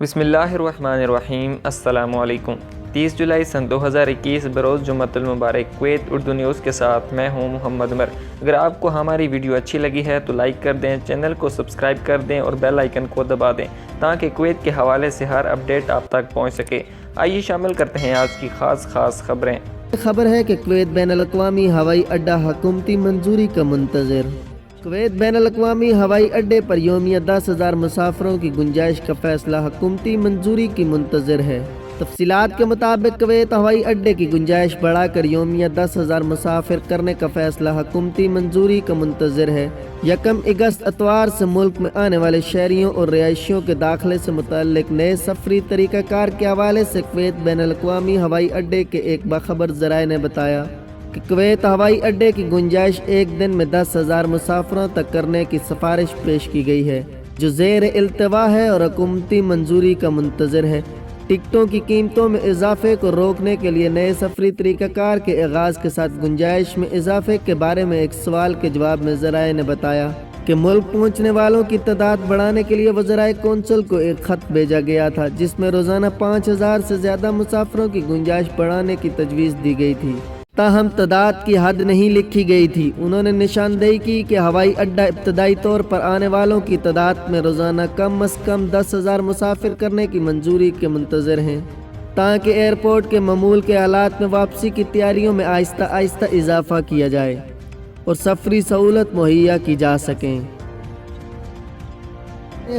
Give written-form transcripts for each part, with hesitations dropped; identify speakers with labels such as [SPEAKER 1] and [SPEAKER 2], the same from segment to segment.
[SPEAKER 1] बिस्मिल्लाहिर्रहमानिर्रहीम। अस्सलामु अलैकुम। 30 जुलाई सन 2021 बरोज़ जुम्मतुल मुबारक कुवैत उर्दू न्यूज़ के साथ मैं हूं मोहम्मद उमर। अगर आपको हमारी वीडियो अच्छी लगी है तो लाइक कर दें, चैनल को सब्सक्राइब कर दें और बेल आइकन को दबा दें ताकि कुवैत के हवाले से हर अपडेट आप तक पहुंच सके। आइए शामिल करते हैं आज की खास खबरें।
[SPEAKER 2] खबर है कि कुवैत बैनुल-अक़वामी हवाई अड्डा हुकूमती मंजूरी का मुंतज़िर। कुवैत बैनुल-अक़वामी हवाई अड्डे पर यौमिया 10,000 मुसाफिरों की गुंजाइश का फैसला हुकूमती मंजूरी की मुंतज़िर है। तफसीलात के मुताबिक कुवैत हवाई अड्डे की गुंजाइश बढ़ाकर यौमिया 10,000 मुसाफिर करने का फैसला हुकूमती मंजूरी का मुंतज़िर है। 1 अगस्त इतवार से मुल्क में आने वाले शहरियों और रिहायशियों के दाखिले से मुतल्लिक नए सफरी तरीक़ाकार के हवाले से कुवैत बैनुल-अक़वामी हवाई अड्डे के एक बाखबर ज़राए ने बताया कि कुवैत हवाई अड्डे की गुंजाइश एक दिन में 10,000 मुसाफिरों तक करने की सिफारिश पेश की गई है, जो ज़ेर इल्तवा है और हुकूमती मंजूरी का मुंतज़िर है। टिकटों की कीमतों में इजाफे को रोकने के लिए नए सफरी तरीक़ाकार के आगाज़ के साथ गुंजाइश में इजाफे के बारे में एक सवाल के जवाब में ज़राए ने बताया कि मुल्क पहुँचने वालों की तादाद बढ़ाने के लिए वज़राए कौंसल को एक ख़त भेजा गया था, जिसमें रोज़ाना 5,000 से ज़्यादा मुसाफिरों की गुंजाइश बढ़ाने की तजवीज़ दी गई थी, ताहम तादाद की हद नहीं लिखी गई थी। उन्होंने निशानदेही की कि हवाई अड्डा इब्तदाई तौर पर आने वालों की तादाद में रोज़ाना कम अज़ कम 10,000 मुसाफिर करने की मंजूरी के मुंतज़िर हैं, ताकि एयरपोर्ट के मामूल के हालात में वापसी की तैयारियों में आहिस्ता आहिस्ता इजाफा किया जाए और सफरी सहूलत मुहैया की जा सकें।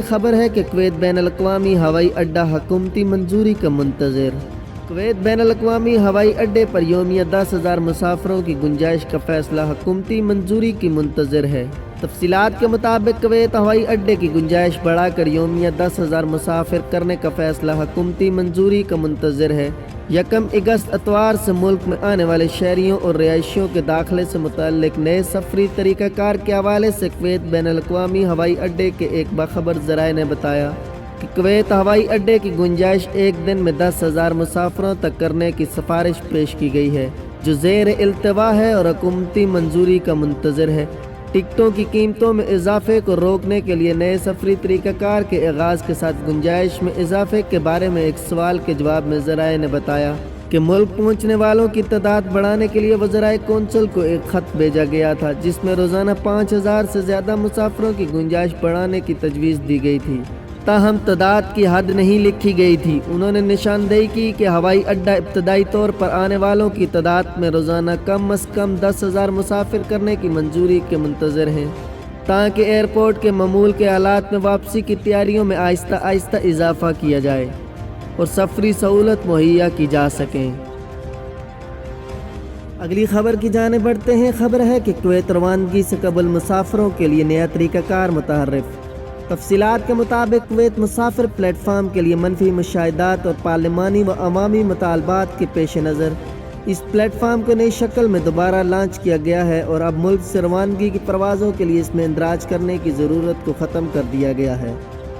[SPEAKER 2] खबर है कि कुवैत बैनुल-अक़वामी हवाई अड्डा हुकूमती मंजूरी का मुंतज़िर। कुवैत बैनुल-अक़वामी हवाई अड्डे पर यौमिया 10,000 मुसाफिरों की गुंजाइश का फैसला हुकूमती मंजूरी की मुंतज़िर है। तफसीलात के मुताबिक कुवैत हवाई अड्डे की गुंजाइश बढ़ाकर यौमिया 10,000 मुसाफिर करने का फैसला हुकूमती मंजूरी का मुंतज़िर है। 1 अगस्त इतवार से मुल्क में आने वाले शहरियों और रिहायशियों के दाखिले से मुतल्लिक नए सफरी तरीक़ाकार के हवाले से कुवैत बैनुल-अक़वामी हवाई अड्डे के एक बाखबर ज़राए ने बताया कि कुवैत हवाई अड्डे की गुंजाइश एक दिन में 10,000 मुसाफिरों तक करने की सिफारिश पेश की गई है, जो ज़ेर इल्तवा है और हुकूमती मंजूरी का मुंतज़िर है। टिकटों की कीमतों में इजाफे को रोकने के लिए नए सफरी तरीक़ाकार के आगाज़ के साथ गुंजाइश में इजाफे के बारे में एक सवाल के जवाब में ज़राए ने बताया कि मुल्क पहुँचने वालों की तादाद बढ़ाने के लिए वज़राए कौंसल को एक ख़त भेजा गया था, जिसमें रोज़ाना 5,000 से ज़्यादा मुसाफिरों की गुंजाइश बढ़ाने की तजवीज़ दी गई थी, ताहम तादाद की हद नहीं लिखी गई थी। उन्होंने निशानदेही की कि हवाई अड्डा इब्तदाई तौर पर आने वालों की तादाद में रोज़ाना कम अज़ कम 10,000 मुसाफिर करने की मंजूरी के मुंतज़िर हैं, ताकि एयरपोर्ट के मामूल के हालात में वापसी की तैयारियों में आहिस्ता आहिस्ता इजाफा किया जाए और सफरी सहूलत मुहैया की जा सकें। अगली खबर की जाने बढ़ते हैं। खबर है कि कुवैत रवानगी से कबल मुसाफिरों के लिए नया तरीक़ाकार मुतहर्रिफ। तफसीलात के मुताबिक कुवैत मुसाफिर प्लेटफार्म के लिए मनफी मुशाहिदात और पार्लिमानी व अवामी मुतालबात के पेश नज़र इस प्लेटफार्म को नई शक्ल में दोबारा लॉन्च किया गया है और अब मुल्क से रवानगी की परवाज़ों के लिए इसमें इंदराज करने की ज़रूरत को ख़त्म कर दिया गया है,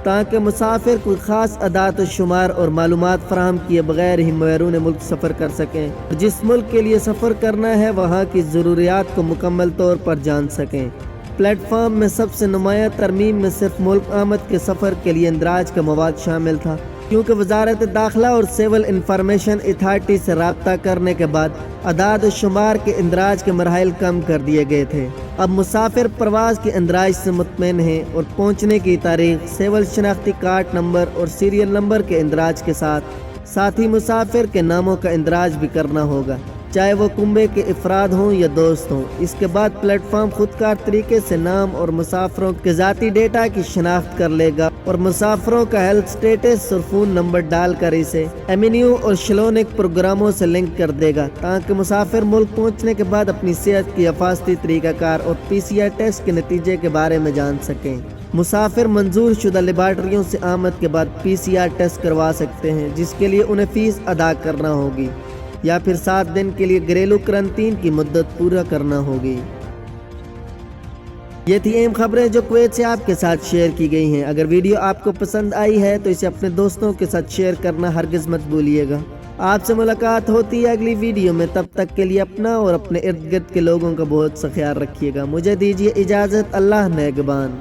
[SPEAKER 2] ताकि मुसाफिर कोई ख़ास अदात शुमार और मालूमात फराहम किए बगैर ही बैरून मुल्क सफ़र कर सकें। जिस मुल्क के लिए सफ़र करना है वहाँ की ज़रूरियात को मुकम्मल तौर पर जान सकें। प्लेटफार्म में सबसे नुमाया तरमीम में सिर्फ मुल्क आमद के सफ़र के लिए इंदराज का मवाद शामिल था, क्योंकि वजारत दाखिला और सिविल इंफॉर्मेशन अथॉरिटी से रब्ता करने के बाद अदाद शुमार के इंदराज के मराहिल कम कर दिए गए थे। अब मुसाफिर परवाज़ के इंदराज से मुतमईन हैं और पहुँचने की तारीख, सिविल शनाख्ती कार्ड नंबर और सीरियल नंबर के इंदराज के साथ ही मुसाफिर के नामों का इंदराज भी करना होगा, चाहे वो कुंबे के अफराद हों या दोस्त हों। इसके बाद प्लेटफार्म खुदकार तरीके से नाम और मुसाफिरों के ज़ाती डेटा की शनाख्त कर लेगा और मुसाफिरों का हेल्थ स्टेटस और फ़ोन नंबर डालकर इसे एमिन्यू और शलोनिक प्रोग्रामों से लिंक कर देगा, ताकि मुसाफिर मुल्क पहुंचने के बाद अपनी सेहत की हिफाजती तरीक़ाकार और PCR टेस्ट के नतीजे के बारे में जान सकें। मुसाफिर मंजूर शुदा लेबार्ट्रियों से आमद के बाद PCR टेस्ट करवा सकते हैं, जिसके लिए उन्हें फ़ीस अदा करना होगी या फिर 7 दिन के लिए घरेलू करंटीन की मुद्दत पूरा करना होगी। ये थी अहम खबरें जो कुवैत से आपके साथ शेयर की गई हैं। अगर वीडियो आपको पसंद आई है तो इसे अपने दोस्तों के साथ शेयर करना हरगिज़ मत भूलिएगा। आपसे मुलाकात होती है अगली वीडियो में, तब तक के लिए अपना और अपने इर्द गिर्द के लोगों का बहुत सा ख्याल रखिएगा। मुझे दीजिए इजाज़त। अल्लाह नेगबान।